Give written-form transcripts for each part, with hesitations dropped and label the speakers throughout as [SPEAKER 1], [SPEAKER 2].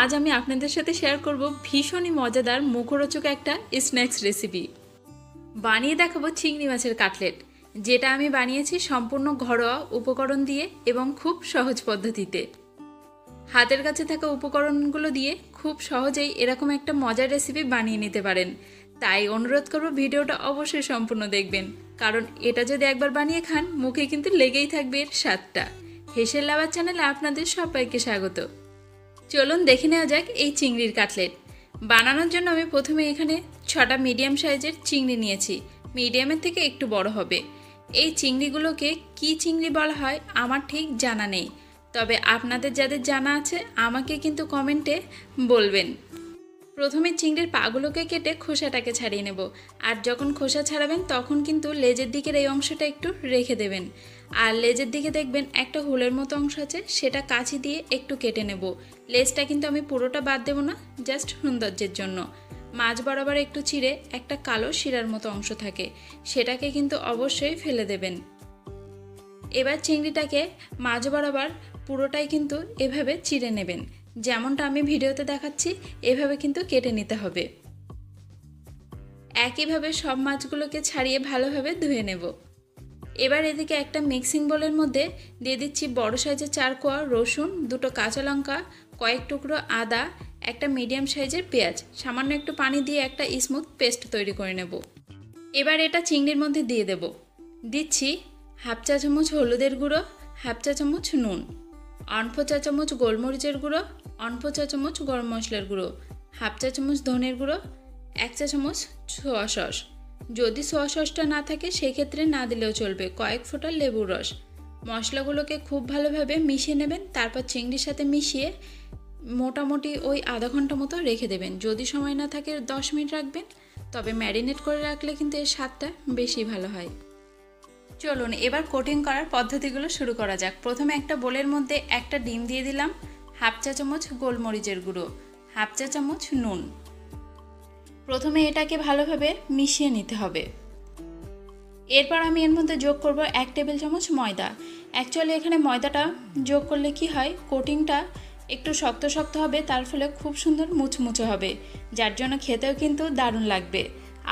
[SPEAKER 1] আজ আমি আপনাদের সাথে শেয়ার করব ভীষণই মজাদার মুখরোচক একটা স্ন্যাক্স রেসিপি। বানিয়ে দেখাবো চিংড়ি মাছের কাটলেট, যেটা আমি বানিয়েছি সম্পূর্ণ ঘরোয়া উপকরণ দিয়ে এবং খুব সহজ পদ্ধতিতে। হাতের কাছে থাকা উপকরণগুলো দিয়ে খুব সহজেই এরকম একটা মজার রেসিপি বানিয়ে নিতে পারেন। তাই অনুরোধ করব ভিডিওটা অবশ্যই সম্পূর্ণ দেখবেন, কারণ এটা যদি একবার বানিয়ে খান মুখে কিন্তু লেগেই থাকবে এর স্বাদটা। হেসেল লাভার চ্যানেলে আপনাদের সবাইকে স্বাগত। চলুন দেখে নেওয়া যাক এই চিংড়ির কাটলেট বানানোর জন্য। আমি প্রথমে এখানে 6টা মিডিয়াম সাইজের চিংড়ি নিয়েছি, মিডিয়ামের থেকে একটু বড় হবে। এই চিংড়িগুলোকে কি চিংড়ি বলা হয় আমার ঠিক জানা নেই, তবে আপনাদের যাদের জানা আছে আমাকে কিন্তু কমেন্টে বলবেন। প্রথমে চিংড়ির পাগুলোকে কেটে খোসাটাকে ছাড়িয়ে নেব, আর যখন খোসা ছাড়াবেন তখন কিন্তু লেজের দিকের এই অংশটা একটু রেখে দেবেন। আর লেজের দিকে দেখবেন একটা হুলের মতো অংশ আছে, সেটা কাঁচি দিয়ে একটু কেটে নেব। লেজটা কিন্তু আমি পুরোটা বাদ দেব না, জাস্ট সৌন্দর্যের জন্য। মাঝ বরাবর একটু চিড়ে একটা কালো শিরার মতো অংশ থাকে, সেটাকে কিন্তু অবশ্যই ফেলে দেবেন। এবার চিংড়িটাকে মাঝ বরাবর পুরোটাই কিন্তু এভাবে চিড়ে নেবেন, যেমনটা আমি ভিডিওতে দেখাচ্ছি এভাবে কিন্তু কেটে নিতে হবে। একইভাবে সব মাছগুলোকে ছাড়িয়ে ভালোভাবে ধুয়ে নেব। এবার এদিকে একটা মিক্সিং বোলের মধ্যে দিয়ে দিচ্ছি বড় সাইজের 4 কোয়া রসুন, 2টো কাঁচা লঙ্কা, কয়েক টুকরো আদা, একটা মিডিয়াম সাইজের পেঁয়াজ, সামান্য একটু পানি দিয়ে একটা স্মুথ পেস্ট তৈরি করে নেব। এবার এটা চিংড়ির মধ্যে দিয়ে দেব। দিচ্ছি হাফ চা চামচ হলুদের গুঁড়ো, হাফ চা চামচ নুন, অল্প চা চামচ গোলমরিচের গুঁড়ো, অল্প চা চামচ গরম মশলার গুঁড়ো, হাফ চা চামচ ধনের গুঁড়ো, 1 চা চামচ সোয়া সস। যদি সোয়া সসটা না থাকে সেক্ষেত্রে না দিলেও চলবে, কয়েক ফোঁটা লেবুর রস। মশলাগুলোকে খুব ভালোভাবে মিশিয়ে নেবেন, তারপর চিংড়ির সাথে মিশিয়ে মোটামুটি ওই আধা ঘন্টা মতো রেখে দেবেন। যদি সময় না থাকে 10 মিনিট রাখবেন, তবে ম্যারিনেট করে রাখলে কিন্তু এর স্বাদটা বেশি ভালো হয়। চলুন এবার কোটিং করার পদ্ধতিগুলো শুরু করা যাক। প্রথমে একটা বোলের মধ্যে একটা ডিম দিয়ে দিলাম, হাফ চা চামচ গোলমরিচের গুঁড়ো, হাফ চা চামচ নুন। প্রথমে এটাকে ভালোভাবে মিশিয়ে নিতে হবে। এরপর আমি এর মধ্যে যোগ করব 1 টেবিল চামচ ময়দা। অ্যাকচুয়ালি এখানে ময়দাটা যোগ করলে কি হয়, কোটিংটা একটু শক্ত শক্ত হবে, তার ফলে খুব সুন্দর মুচমুচে হবে, যার জন্য খেতেও কিন্তু দারুণ লাগবে।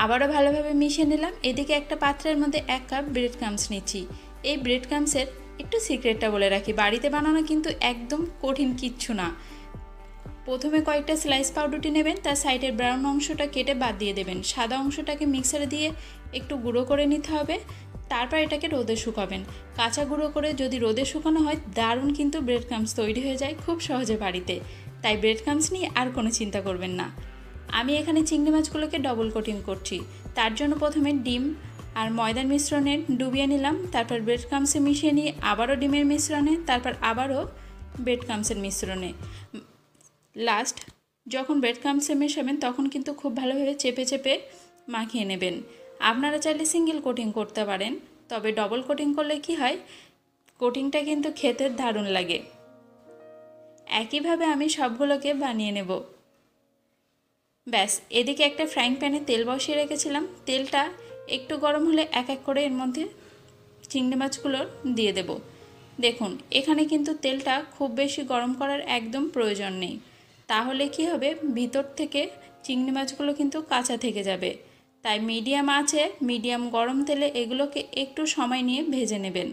[SPEAKER 1] আবারও ভালোভাবে মিশিয়ে নিলাম। এদিকে একটা পাত্রের মধ্যে 1 কাপ ব্রেড ক্রাম্বস নিচ্ছি। এই ব্রেড ক্রাম্বসের একটু সিক্রেটটা বলে রাখি, বাড়িতে বানানো কিন্তু একদম কঠিন কিচ্ছু না। প্রথমে কয়েকটা স্লাইস পাউরুটি নেবেন, তার সাইডের ব্রাউন অংশটা কেটে বাদ দিয়ে দেবেন। সাদা অংশটাকে মিক্সারে দিয়ে একটু গুঁড়ো করে নিতে হবে। তারপর এটাকে রোদে শুকাবেন। কাঁচা গুঁড়ো করে যদি রোদে শুকানো হয় দারুণ কিন্তু ব্রেড ক্রাম্বস তৈরি হয়ে যায় খুব সহজে বাড়িতে। তাই ব্রেড ক্রাম্বস নিয়ে আর কোনো চিন্তা করবেন না। আমি এখানে চিংড়ি মাছগুলোকে ডবল কোটিং করছি। তার জন্য প্রথমে ডিম আর ময়দার মিশ্রণে ডুবিয়ে নিলাম, তারপর ব্রেড ক্রাম্বসে মিশিয়ে নিয়ে আবারও ডিমের মিশ্রণে, তারপর আবারও ব্রেড ক্রাম্বসের মিশ্রণে। লাস্ট যখন ব্রেড ক্রাম্বসে মেশাবেন তখন কিন্তু খুব ভালোভাবে চেপে চেপে মাখিয়ে নেবেন। আপনারা চাইলে সিঙ্গেল কোটিং করতে পারেন, তবে ডবল কোটিং করলে কি হয়, কোটিংটা কিন্তু খেতে দারুণ লাগে। একইভাবে আমি সবগুলোকে বানিয়ে নেব। ব্যাস, এদিকে একটা ফ্রাইং প্যানে তেল বসিয়ে রেখেছিলাম। তেলটা একটু গরম হলে এক এক করে এর মধ্যে চিংড়ি মাছগুলো দিয়ে দেব। দেখুন এখানে কিন্তু তেলটা খুব বেশি গরম করার একদম প্রয়োজন নেই, তাহলে কি হবে, ভিতর থেকে চিংড়ি মাছগুলো কিন্তু কাঁচা থেকে যাবে। তাই মিডিয়াম আছে, মিডিয়াম গরম তেলে এগুলোকে একটু সময় নিয়ে ভেজে নেবেন।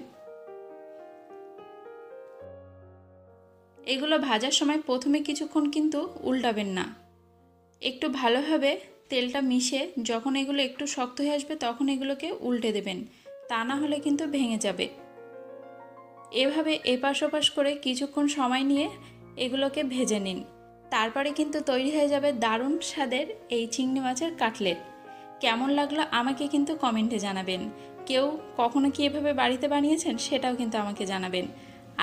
[SPEAKER 1] এগুলো ভাজার সময় প্রথমে কিছুক্ষণ কিন্তু উল্টাবেন না, একটু ভালোভাবে তেলটা মিশে যখন এগুলো একটু শক্ত হয়ে আসবে তখন এগুলোকে উল্টে দেবেন, তা না হলে কিন্তু ভেঙে যাবে। এভাবে এপাশ ওপাশ করে কিছুক্ষণ সময় নিয়ে এগুলোকে ভেজে নিন, তারপরে কিন্তু তৈরি হয়ে যাবে দারুণ স্বাদের এই চিংড়ি মাছের কাটলেট। কেমন লাগলো আমাকে কিন্তু কমেন্টে জানাবেন। কেউ কখনো কি এভাবে বাড়িতে বানিয়েছেন সেটাও কিন্তু আমাকে জানাবেন।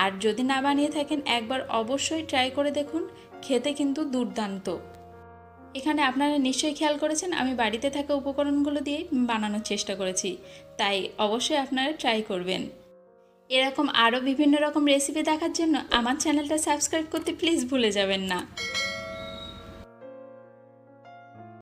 [SPEAKER 1] আর যদি না বানিয়ে থাকেন একবার অবশ্যই ট্রাই করে দেখুন, খেতে কিন্তু দুর্দান্ত। এখানে আপনারা নিশ্চয়ই খেয়াল করেছেন আমি বাড়িতে থাকা উপকরণগুলো দিয়ে বানানোর চেষ্টা করেছি, তাই অবশ্যই আপনারা ট্রাই করবেন। এরকম আরও বিভিন্ন রকম রেসিপি দেখার জন্য আমার চ্যানেলটা সাবস্ক্রাইব করতে প্লিজ ভুলে যাবেন না।